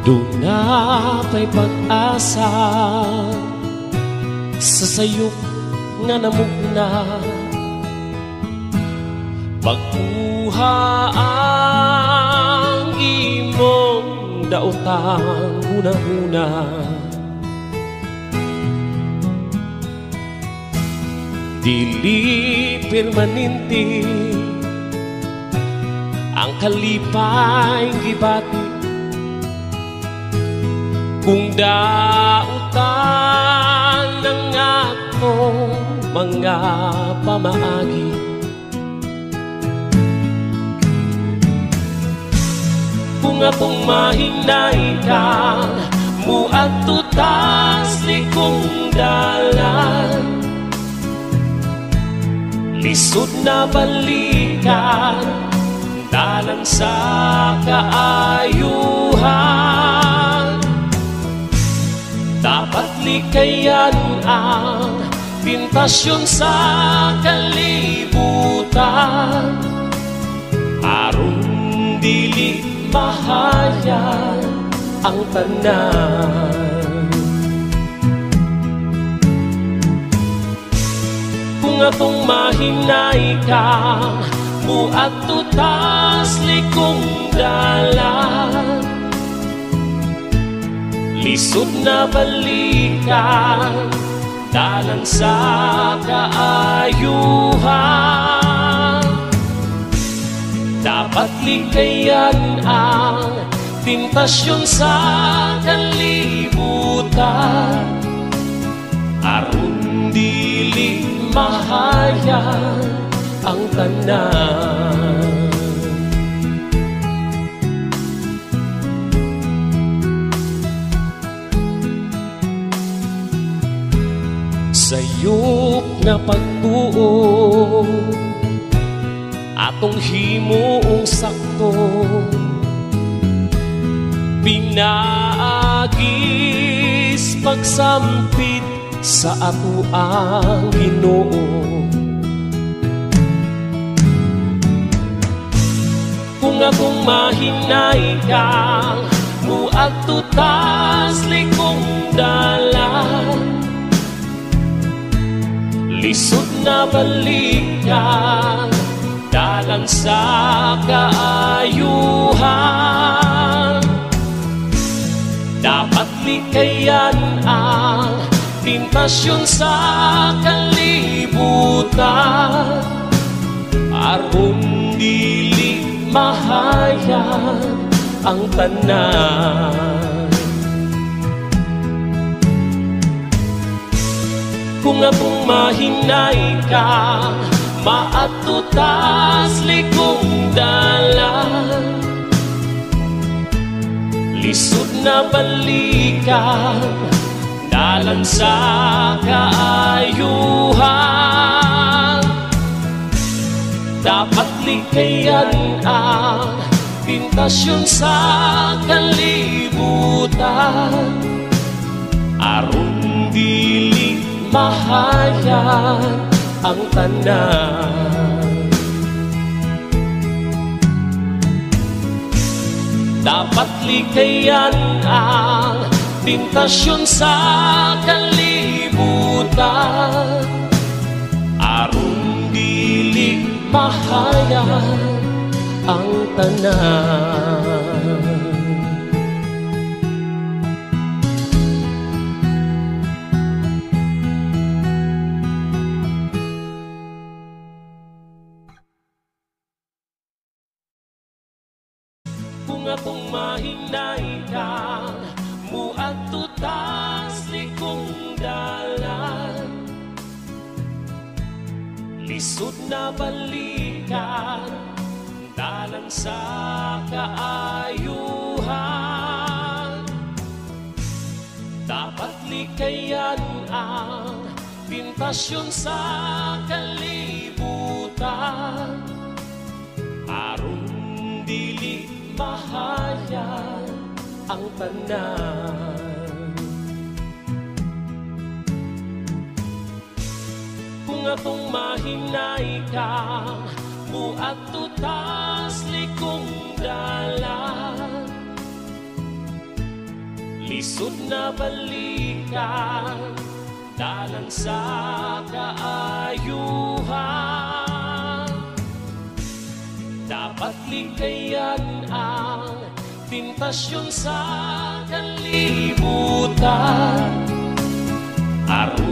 Dunapay pag-asa sa sayop nga namugna, pagkuha ang imong daotang huna-huna. Dili permanente ang kalipay gibati, kung dautan ng atong mga pamaagi. Kung akong mahinay ka, muadto tas likong dalan, lisod na balikan, dalan sa kaayuhan. Dapat likayan ang pintasyon sa kalibutan, aron dili mahayan ang tanan. Kung akong mahinay ka, muadto tas likong dalan, lisod na balikan, dalan sa kaayuhan. Dapat likayan ang tentasyon sa kalibutan, aron dili mahayan ang tanan. Sayop na pagtuo atong himuong sakto, pinaagis pagsampit sa ato ang Ginoo. Kung akong mahinay ka, muadto tas likong dalan, lisod na balikan, dalan sa kaayuhan. Dapat likayan ang tentasyon sa kalibutan, aron dili mahayan ang tanan. Kung akong mahinay ka, maadto tas likong dalan, lisod na balikan, dalan sa kaayuhan. Dapat likayan ang tentasyon sa kalibutan, aron dili mahayan ang tanan. Dapat likayan ang tentasyon sa kalibutan, aron dili mahayan ang tanan. Kung akong mahinay ka, muadto tas likong dalan, lisod na balikan, dalan sa kaayuhan. Dapat likayan ang tentasyon sa kalibutan, aron dili mahayan ang tanan. Kung akong mahinay ka, muadto tas likong dalan, Isod na balikan, dalang sa kaayuhan. Dapat likayan ang tentasyon sa kalibutan. Aron